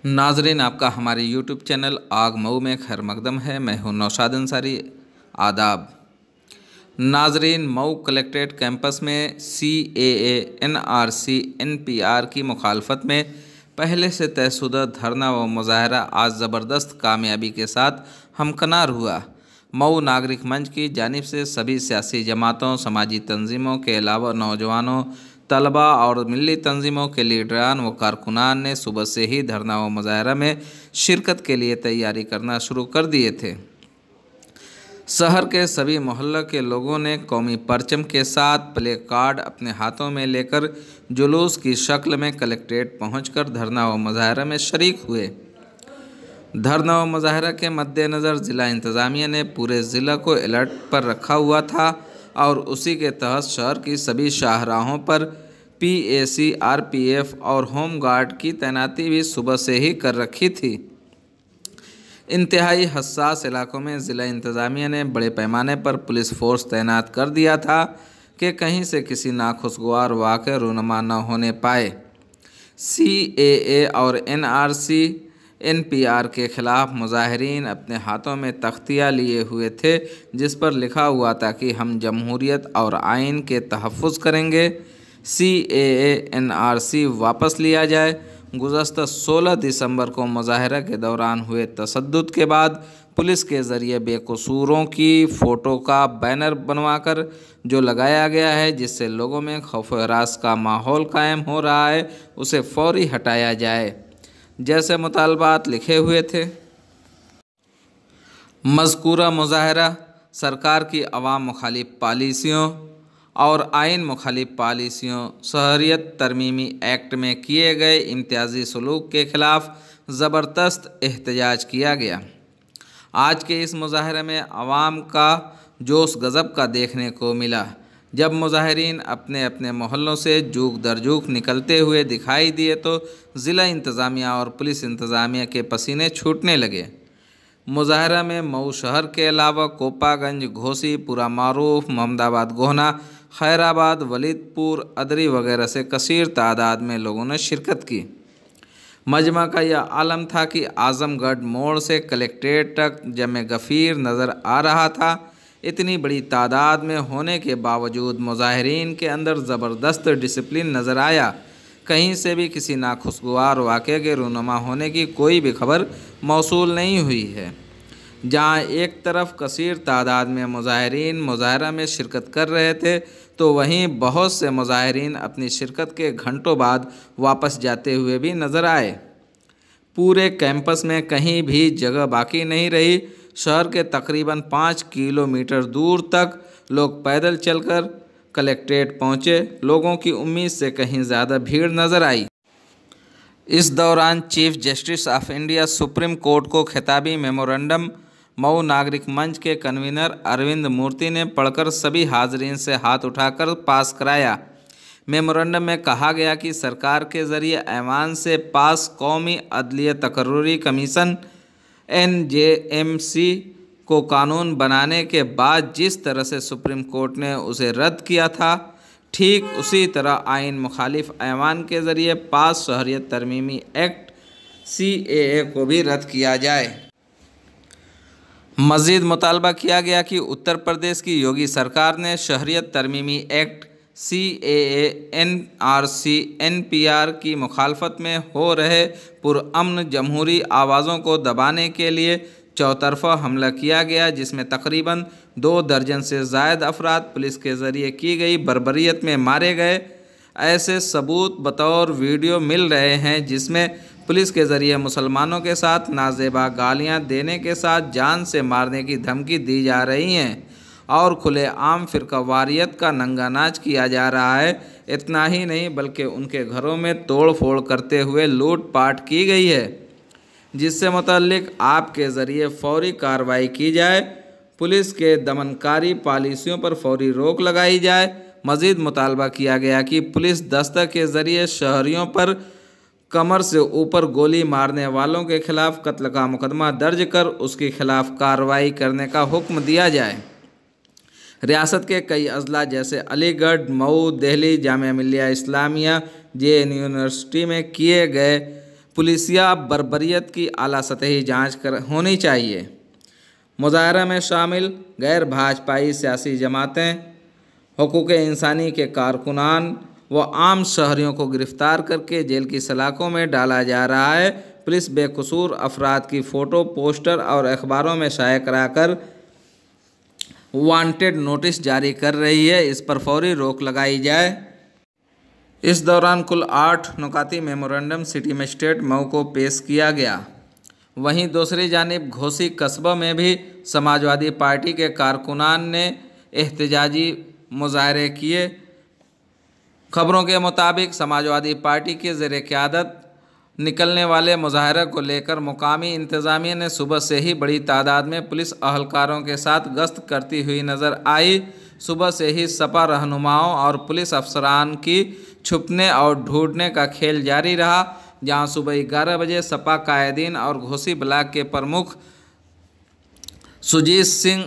नाजरीन, आपका हमारे यूट्यूब चैनल आग मऊ में खैर मकदम है। मैं हूं नौशाद अंसारी। आदाब नाजरीन, मऊ कलेक्ट्रेट कैंपस में CAA NRC NPR की मुखालफत में पहले से तयशुदा धरना व मुजाहरा आज ज़बरदस्त कामयाबी के साथ हमकनार हुआ। मऊ नागरिक मंच की जानिब से सभी सियासी जमातों, समाजी तंजीमों के अलावा नौजवानों, तलबा और मिली तंजीमों के लीडरान व कारकुनान ने सुबह से ही धरना व मुजाहरा में शिरकत के लिए तैयारी करना शुरू कर दिए थे। शहर के सभी मोहल्लों के लोगों ने कौमी परचम के साथ प्ले कार्ड अपने हाथों में लेकर जुलूस की शक्ल में कलेक्ट्रेट पहुंचकर धरना व मुजाहरा में शरीक हुए। धरना व मुजाहरा के मद्देनज़र ज़िला इंतज़ामिया ने पूरे ज़िला को अलर्ट पर रखा हुआ था और उसी के तहत शहर की सभी शाहराहों पर PAC, RPF और होम गार्ड की तैनाती भी सुबह से ही कर रखी थी। इंतहाई हसास इलाकों में ज़िला इंतज़ामिया ने बड़े पैमाने पर पुलिस फोर्स तैनात कर दिया था कि कहीं से किसी नाखुशगवार वाक़या रूनुमा न होने पाए। CAA और NRC NPR के ख़िलाफ़ मुजाहिरीन अपने हाथों में तख्तियाँ लिए हुए थे जिस पर लिखा हुआ था कि हम जमहूरियत और आइन के तहफ़्फ़ुज़ करेंगे। CAA NRC वापस लिया जाए। गुज़श्ता 16 दिसंबर को मुजाहरा के दौरान हुए तशद्दुद के बाद पुलिस के ज़रिए बेकसूरों की फ़ोटो का बैनर बनवाकर जो लगाया गया है, जिससे लोगों में खौफ व हरास का माहौल कायम हो रहा है, उसे फ़ौरी हटाया जाए जैसे मुतालबात लिखे हुए थे। मज़कूरा मुजाहरा सरकार की अवाम मुखालिफ पॉलिसियों और आइन मुखालिफ पॉलिसियों, शहरियत तरमीमी एक्ट में किए गए इम्तियाजी सलूक के ख़िलाफ़ ज़बरदस्त एहतजाज किया गया। आज के इस मुजाहरे में अवाम का जोश गज़ब का देखने को मिला जब मुजाहिरीन अपने अपने मोहल्लों से जूक दर जूक निकलते हुए दिखाई दिए तो ज़िला इंतज़ामिया और पुलिस इंतज़ामिया के पसीने छूटने लगे। मुजाहरा में मऊ शहर के अलावा कोपागंज, घोसी, पूरा मारूफ, मोहम्मदाबाद, गोहना, खैराबाद, वलीदपुर, अदरी वगैरह से कसीर तादाद में लोगों ने शिरकत की। मजमा का यह आलम था कि आज़मगढ़ मोड़ से कलेक्ट्रेट तक जमे गफ़ीर नज़र आ रहा था। इतनी बड़ी तादाद में होने के बावजूद मुजाहिरीन के अंदर ज़बरदस्त डिसिप्लिन नज़र आया। कहीं से भी किसी नाखुशगवार वाक़े के रूनुमा होने की कोई भी खबर मौसूल नहीं हुई है। जहां एक तरफ कसीर तादाद में मुजाहिरीन मुजाहरा में शिरकत कर रहे थे तो वहीं बहुत से मुजाहिरीन अपनी शिरकत के घंटों बाद वापस जाते हुए भी नज़र आए। पूरे कैंपस में कहीं भी जगह बाकी नहीं रही। शहर के तकरीबन 5 किलोमीटर दूर तक लोग पैदल चलकर कलेक्ट्रेट पहुंचे। लोगों की उम्मीद से कहीं ज़्यादा भीड़ नज़र आई। इस दौरान chief justice of India supreme court को खिताबी मेमोरेंडम मऊ नागरिक मंच के कन्वीनर अरविंद मूर्ति ने पढ़कर सभी हाजरीन से हाथ उठाकर पास कराया। मेमोरेंडम में कहा गया कि सरकार के ज़रिए ऐवान से पास कौमी अदलिया तकर्रुरी कमीशन NJMC को कानून बनाने के बाद जिस तरह से सुप्रीम कोर्ट ने उसे रद्द किया था, ठीक उसी तरह आइन मुखालिफ ऐवान के ज़रिए पास शहरियत तरमीमी एक्ट CAA को भी रद्द किया जाए। मज़ीद मुतालबा किया गया कि उत्तर प्रदेश की योगी सरकार ने शहरियत तरमीमी एक्ट CAA NRC NPR की मुखालफत में हो रहे पुरअमन जमहूरी आवाज़ों को दबाने के लिए चौतरफा हमला किया गया, जिसमें तकरीबन 2 दर्जन से ज़ायद अफराद पुलिस के ज़रिए की गई बर्बरियत में मारे गए। ऐसे सबूत बतौर वीडियो मिल रहे हैं जिसमें पुलिस के ज़रिए मुसलमानों के साथ नाजेबा गालियाँ देने के साथ जान से मारने की धमकी दी जा रही हैं और खुलेआम फ़िरकावारियत का नंगा नाच किया जा रहा है। इतना ही नहीं बल्कि उनके घरों में तोड़ फोड़ करते हुए लूट पाट की गई है, जिससे मुतल्लिक आपके ज़रिए फ़ौरी कार्रवाई की जाए, पुलिस के दमनकारी पॉलिसियों पर फ़ौरी रोक लगाई जाए। मज़ीद मुतालबा किया गया कि पुलिस दस्ता के ज़रिए शहरियों पर कमर से ऊपर गोली मारने वालों के ख़िलाफ़ कत्ल का मुकदमा दर्ज कर उसके ख़िलाफ़ कार्रवाई करने का हुक्म दिया जाए। रियासत के कई अजला जैसे अलीगढ़, मऊ, दिल्ली, जामिया मिल्लिया इस्लामिया, JN यूनिवर्सिटी में किए गए पुलिसिया बर्बरियत की आला सतही जांच होनी चाहिए। मुजाहरा में शामिल गैर भाजपाई सियासी जमातें, हुकूक इंसानी के कारकुनान व आम शहरियों को गिरफ्तार करके जेल की सलाखों में डाला जा रहा है। पुलिस बेकसूर अफराद की फ़ोटो, पोस्टर और अखबारों में शाया कराकर वांटेड नोटिस जारी कर रही है। इस पर फौरी रोक लगाई जाए। इस दौरान कुल 8 नुकाती मेमोरेंडम सिटी मजिस्ट्रेट मऊ को पेश किया गया। वहीं दूसरी जानिब घोसी कस्बा में भी समाजवादी पार्टी के कारकुनान ने एहतजाजी मुजाहरे किए। खबरों के मुताबिक समाजवादी पार्टी के ज़ेर क़यादत निकलने वाले मुजाहरे को लेकर मुकामी इंतज़ामिया ने सुबह से ही बड़ी तादाद में पुलिस अहलकारों के साथ गश्त करती हुई नज़र आई। सुबह से ही सपा रहनुमाओं और पुलिस अफसरान की छुपने और ढूंढने का खेल जारी रहा। जहां सुबह 11 बजे सपा कायदीन और घोसी ब्लॉक के प्रमुख सुजीत सिंह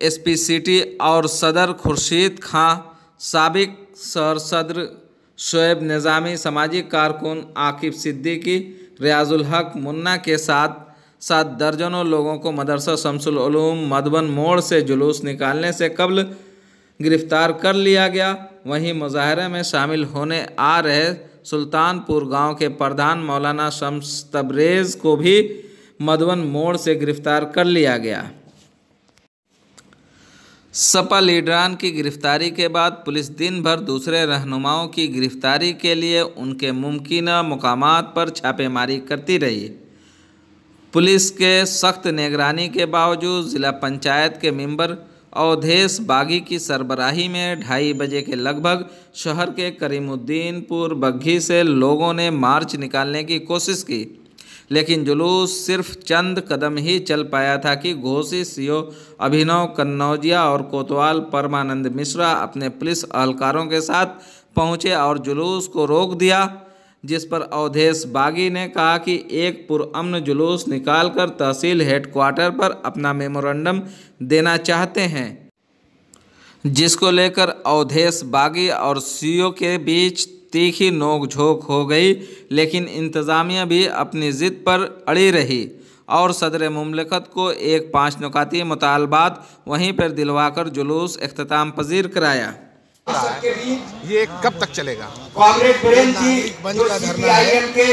एसपी सिटी और सदर खुर्शीद खां, साबिक सर सदर शोएब निज़ामी, सामाजिक कारकुन आकिब सिद्दीकी, रियाजुल हक मुन्ना के साथ दर्जनों लोगों को मदरसा शमसुल उलूम मधुबन मोड़ से जुलूस निकालने से कबल गिरफ्तार कर लिया गया। वहीं मुजाहरे में शामिल होने आ रहे सुल्तानपुर गांव के प्रधान मौलाना शम्स तबरेज़ को भी मधुबन मोड़ से गिरफ्तार कर लिया गया। सपा लीडरान की गिरफ्तारी के बाद पुलिस दिन भर दूसरे रहनुमाओं की गिरफ्तारी के लिए उनके मुमकिना मुकामात पर छापेमारी करती रही। पुलिस के सख्त निगरानी के बावजूद ज़िला पंचायत के मेंबर अवधेश बागी की सरबराही में 2:30 बजे के लगभग शहर के करीमुद्दीनपुर बग्घी से लोगों ने मार्च निकालने की कोशिश की, लेकिन जुलूस सिर्फ चंद कदम ही चल पाया था कि घोसी सीओ अभिनव कन्नौजिया और कोतवाल परमानंद मिश्रा अपने पुलिस अहलकारों के साथ पहुंचे और जुलूस को रोक दिया, जिस पर अवधेश बागी ने कहा कि एक पुरअमन जुलूस निकालकर तहसील हेडक्वार्टर पर अपना मेमोरेंडम देना चाहते हैं, जिसको लेकर अवधेश बागी और सीओ के बीच तीखी नोक-झोंक हो गई। लेकिन इंतज़ामिया भी अपनी ज़िद पर अड़ी रही और सदर मुमलिकत को एक 5 नुकाती मुतालबात वहीं पर दिलवाकर जुलूस इख्तिताम पजीर कराया। ये कब तक चलेगा? कांग्रेस का धरना है के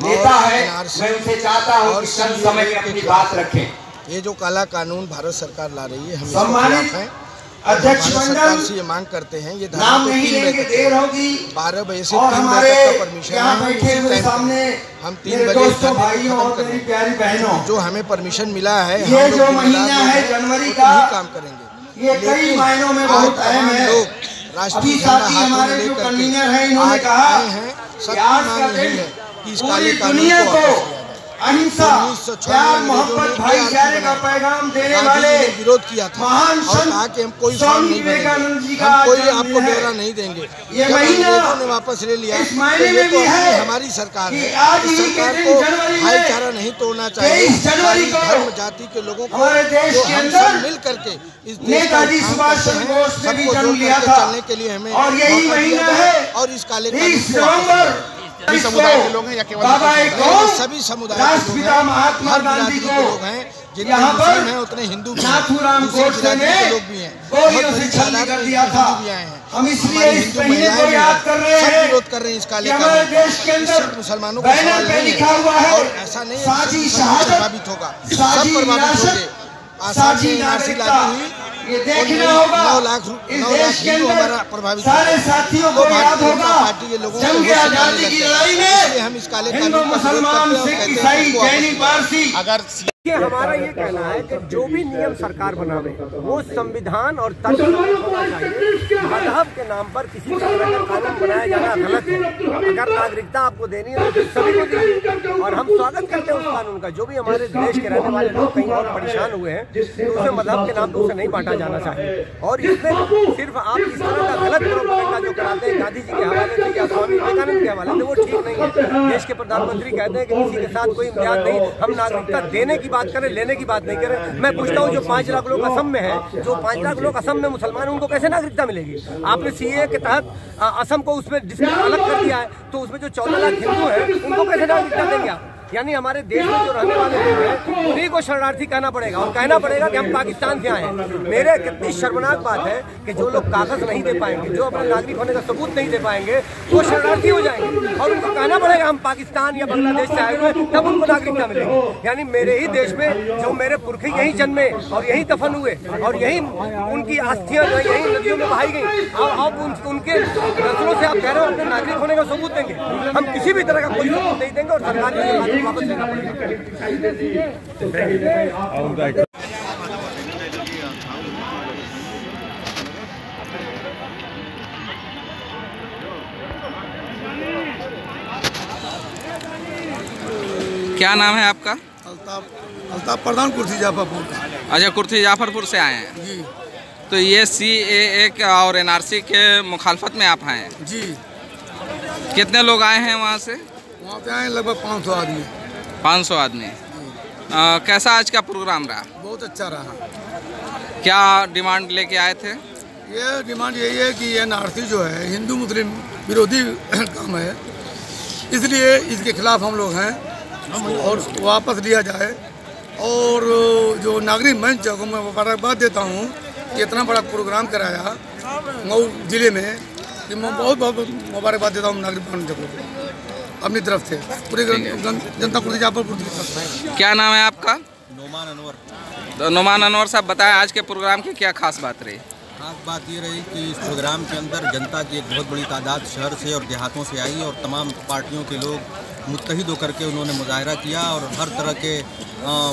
नेता है, मैं उनसे चाहता हूं कि संत समय में अपनी बात रखें। ये जो काला कानून भारत सरकार ला रही है, हम सम्मानित अध्यक्ष मंडल से ये मांग करते हैं। ये नाम नहीं लेंगे, देर होगी। 12 बजे से 3 बजे तक का परमिशन है। हम 3 बजे भाइयों और मेरी प्यारी बहनों, जो हमें परमिशन मिला है, ये जो महीना है जनवरी का, काम करेंगे। ये कई मायनों में बहुत अहम है। अभी साथी हमारे जो कन्वीनर हैं, इन्होंने कहा कि आज का दिन पूरी दुनिया को अहिंसा, प्यार, मोहब्बत, भाईचारे का पैगाम देने वाले विरोध किया था महान संत स्वामी विवेकानंद जी का कोई आपको ब्यौरा नहीं देंगे। ये महीना ने वापस ले लिया। इस महीने में भी है हमारी सरकार है। आज ही के दिन जनवरी में भाईचारा नहीं तोड़ना चाहिए। 23 जनवरी को धर्म जाति के लोगों को हमारे देश के अंदर मिल करके इस नेताजी सुभाष चंद्र बोस ने भी जन्म लिया था चलने के लिए हमें, और यही महीना है और इस काले 20 नवंबर सभी समुदाय के लोग हैं या केवल बाबा एक सभी समुदाय राष्ट्रपिता महात्मा गांधी को लोग हैं, जितने यहाँ पर मुस्लिम हैं उतने हिंदू भी हैं, नाथूराम गोडसे ने लोग भी हैं, गोलियों से छलनी कर दिया था। हम इसलिए इस महीने को याद कर रहे हैं, विरोध कर रहे हैं इस काले हमारे देश के अंदर मुसलमानों बैनर पे लिखा हुआ है, और ऐसा नहीं साझी शहादत, प्रभावित होगा, साझी विरासत, साझी नागरिकता। ये देखना होगा 9 लाख इस देश के अंदर सारे साथियों को याद होगा जंग आजादी की लड़ाई में हिंदू मुसलमान सिख ईसाई जैनी पारसी। अगर हमारा ये कहना है कि जो भी नियम सरकार बनावे वो संविधान और तर्क होना चाहिए। मजहब के नाम पर किसी तरह का कानून बनाया जाना गलत है। अगर नागरिकता आपको देनी है तो सभी को दीजिए, और हम स्वागत करते हैं उस कानून का। जो भी हमारे देश के रहने वाले लोग कहीं और परेशान हुए हैं तो उसे मजहब के नाम पर उसे नहीं बांटा जाना चाहिए। और इसमें सिर्फ आप इस तरह का गलत प्रोपेगेंडा जो कराते हैं गांधी जी के हवाले से या स्वामी विवेकानंद के हवाले से, वो ठीक नहीं है। देश के प्रधानमंत्री कहते हैं कि किसी के साथ कोई इम्तियाज नहीं, हम नागरिकता देने की की बात करें, लेने की बात नहीं करें। मैं पूछता हूँ जो 5 लाख लोग असम में हैं, जो 5 लाख लोग असम में मुसलमान हैं, उनको कैसे नागरिकता मिलेगी? आपने सीए के तहत असम को उसमें जिसमें अलग कर दिया है, तो उसमें जो 14 लाख हिंदू हैं उनको कैसे नागरिकता देंगे आप? यानी हमारे देश में जो रहने वाले लोग हैं उन्हीं को शरणार्थी कहना पड़ेगा, और कहना पड़ेगा कि हम पाकिस्तान से आए हैं। मेरे कितनी शर्मनाक बात है कि जो लोग कागज नहीं दे पाएंगे, जो अपने नागरिक होने का सबूत नहीं दे पाएंगे, वो शरणार्थी हो जाएंगे, और उनको कहना पड़ेगा हम पाकिस्तान या बांग्लादेश से आए हुए, तब उनको नागरिकता मिलेगी। यानी मेरे ही देश में जो मेरे पुरखे यहीं जन्मे और यहीं दफन हुए और यहीं उनकी अस्थियां यहीं नदियों में बहाई गई, अब उनके नस्लों से आप कह रहे हो अपने नागरिक होने का सबूत देंगे? हम किसी भी तरह का कोई सबूत नहीं देंगे, और सरकार को वापस लेना पड़ेगा। क्या नाम है आपका? अल्ताफ प्रधान, कुर्सी जाफरपुर। अच्छा, कुर्सी जाफरपुर से आए हैं जी। तो ये CAA और NRC के मुखालफत में आप आए हैं जी। कितने लोग आए हैं वहाँ से? वहाँ पे आए लगभग 500 आदमी। 500 आदमी। कैसा आज का प्रोग्राम रहा? बहुत अच्छा रहा। क्या डिमांड लेके आए थे? ये डिमांड यही है कि NRC जो है हिंदू मुस्लिम विरोधी काम है, इसलिए इसके खिलाफ हम लोग हैं और वापस लिया जाए। और जो नागरिक मंच को मैं मुबारकबाद देता हूँ कि इतना बड़ा प्रोग्राम कराया मऊ जिले में, कि मैं बहुत बहुत मुबारकबाद देता हूँ नागरिक मंच को अपनी तरफ से, पूरे जनता कुर्सी जाफरपुर की तरफ से। क्या नाम है आपका? नोमान अनवर। तो नोमान अनवर साहब, बताएं आज के प्रोग्राम की क्या खास बात रही? खास बात ये रही कि इस प्रोग्राम के अंदर जनता की एक बहुत बड़ी तादाद शहर से और देहातों से आई, और तमाम पार्टियों के लोग मुत्तहिद होकर के उन्होंने मुजाहरा किया, और हर तरह के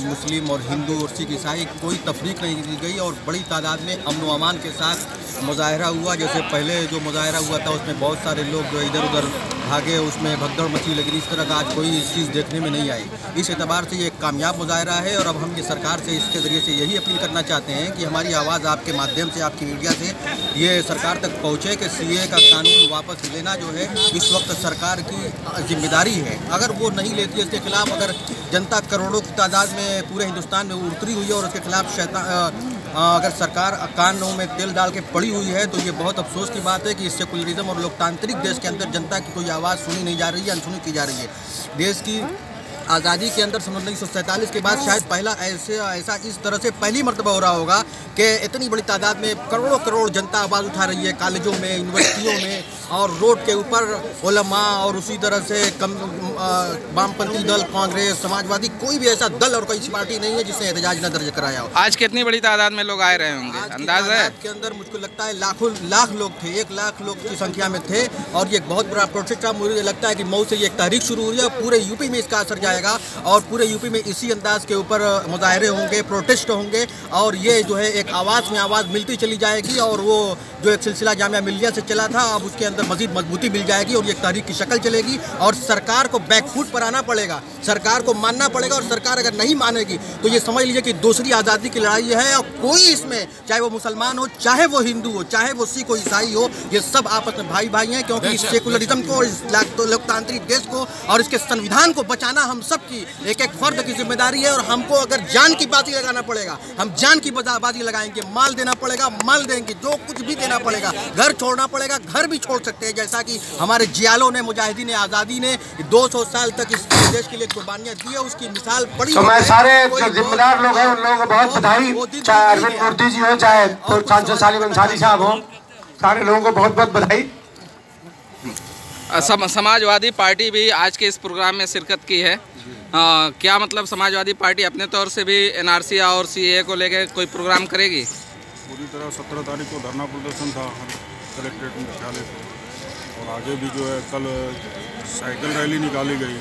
मुस्लिम और हिंदू और सिख ईसाई कोई तफरीक नहीं की गई, और बड़ी तादाद में अमन व अमान के साथ मुजाहरा हुआ। जैसे पहले जो मुजाहरा हुआ था उसमें बहुत सारे लोग जो इधर उधर भागे, उसमें भगदड़ मची, लेकिन इस तरह का आज कोई चीज़ देखने में नहीं आई। इस एतबार से ये एक कामयाब मुजाहरा है, और अब हम ये सरकार से इसके ज़रिए से यही अपील करना चाहते हैं कि हमारी आवाज़ आपके माध्यम से, आपकी मीडिया से ये सरकार तक पहुँचे कि CAA का कानून वापस लेना जो है इस वक्त सरकार की जिम्मेदारी है। अगर वो नहीं लेती है, इसके खिलाफ अगर जनता करोड़ों की तादाद में पूरे हिंदुस्तान में उतरी हुई है और उसके खिलाफ अगर सरकार कानों में तेल डाल के पड़ी हुई है, तो ये बहुत अफसोस की बात है कि इस सेकुलरिज्म और लोकतांत्रिक देश के अंदर जनता की कोई आवाज़ सुनी नहीं जा रही है, अनसुनी की जा रही है। देश की आज़ादी के अंदर 1947 के बाद शायद पहला ऐसा इस तरह से पहली मर्तबा हो रहा होगा कि इतनी बड़ी तादाद में करोड़ों करोड़ जनता आवाज़ उठा रही है, कॉलेजों में, यूनिवर्सिटियों में, और रोड के ऊपर उलमा, और उसी तरह से वामपंथी दल, कांग्रेस, समाजवादी, कोई भी ऐसा दल और कोई पार्टी नहीं है जिसने एहतजाज न दर्ज कराया हो। आज कितनी बड़ी तादाद में लोग आए रहे होंगे, अंदाज है? के अंदर मुझको लगता है लाख लोग थे, 1 लाख लोग की संख्या में थे, और ये बहुत बड़ा प्रोटेस्ट था। मुझे लगता है कि मऊ से ये एक तारीख शुरू हुई है, पूरे यूपी में इसका असर जाएगा, और पूरे यूपी में इसी अंदाज के ऊपर मुजाहरे होंगे, प्रोटेस्ट होंगे, और ये जो है एक आवाज़ में आवाज़ मिलती चली जाएगी, और वो जो एक सिलसिला जामिया मिलिया से चला था अब उसके अंदर मजीद मजबूती मिल जाएगी, और ये तारीख की शक्ल चलेगी, और सरकार को बैकफुट पर आना पड़ेगा, सरकार को मानना पड़ेगा, और सरकार अगर नहीं मानेगी तो ये समझ लीजिए कि दूसरी आज़ादी की लड़ाई है, और कोई इसमें, चाहे वो मुसलमान हो, चाहे वो हिंदू हो, चाहे वो सिख हो, ईसाई हो, ये सब आपस में भाई भाई हैं, क्योंकि इस सेकुलरिज्म को, इस लोकतांत्रिक देश को और इसके संविधान को बचाना हम सब की एक एक फर्द की जिम्मेदारी है। और हमको अगर जान की बाजी लगाना पड़ेगा, हम जान की बाजी लगाएंगे, माल देना पड़ेगा, माल देंगे, जो कुछ भी देना पड़ेगा, घर छोड़ना पड़ेगा, घर भी छोड़ सकते हैं, जैसा कि हमारे जियालों ने, मुजाहिदीन आज़ादी ने 200 साल तक इस देश के लिए कुर्बानियाँ दी है, उसकी मिसाल बड़ी। तो मैं सारे जो जिम्मेदार लोग हैं उन लोगों को बहुत बधाई, चाहे अरविंद मूर्ति जी हो, चाहे सांसद सालिम अंसारी साहब हो, सारे लोगों को बहुत बहुत बधाई। समाजवादी पार्टी भी आज के इस प्रोग्राम में शिरकत की है। क्या मतलब समाजवादी पार्टी अपने तौर से भी NRC और CAA को लेकर कोई प्रोग्राम करेगी? पूरी तरह 17 तारीख को धरना प्रदर्शन था कलेक्ट्रेट मुख्यालय से, और आगे भी जो है कल साइकिल रैली निकाली गई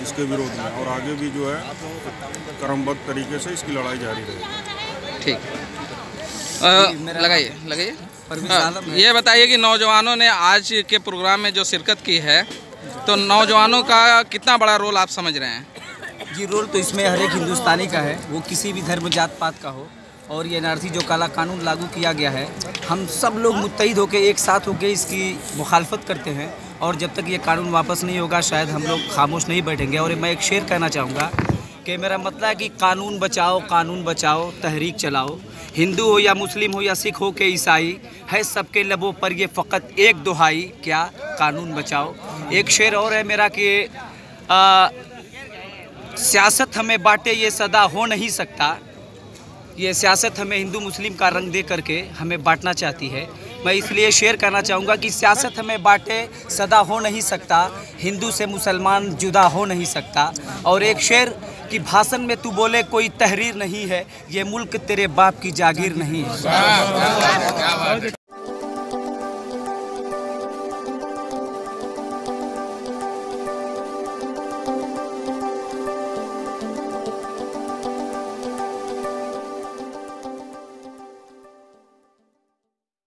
इसके विरोध में, और आगे भी जो है क्रमबद्ध तरीके से इसकी लड़ाई जारी रहेगी। ठीक, लगाइए। ये बताइए कि नौजवानों ने आज के प्रोग्राम में जो शिरकत की है, तो नौजवानों का कितना बड़ा रोल आप समझ रहे हैं? जी, रोल तो इसमें हर एक हिंदुस्तानी का है, वो किसी भी धर्म जात पात का हो। और ये NRC जो काला कानून लागू किया गया है, हम सब लोग मुत्तहिद होकर एक साथ होकर इसकी मुखालफत करते हैं, और जब तक ये कानून वापस नहीं होगा शायद हम लोग खामोश नहीं बैठेंगे। और मैं एक शेर कहना चाहूँगा कि मेरा मतलब है कि कानून बचाओ तहरीक चलाओ। हिंदू हो या मुस्लिम हो या सिख हो के ईसाई, है सबके लबों पर ये फ़कत एक दुहाई, क्या कानून बचाओ। एक शेर और है मेरा कि सियासत हमें बांटे ये सदा हो नहीं सकता। ये सियासत हमें हिंदू मुस्लिम का रंग दे करके हमें बांटना चाहती है। मैं इसलिए शेर करना चाहूँगा कि सियासत हमें बांटे सदा हो नहीं सकता, हिंदू से मुसलमान जुदा हो नहीं सकता। और एक शेर कि भाषण में तू बोले कोई तहरीर नहीं है, ये मुल्क तेरे बाप की जागीर नहीं है।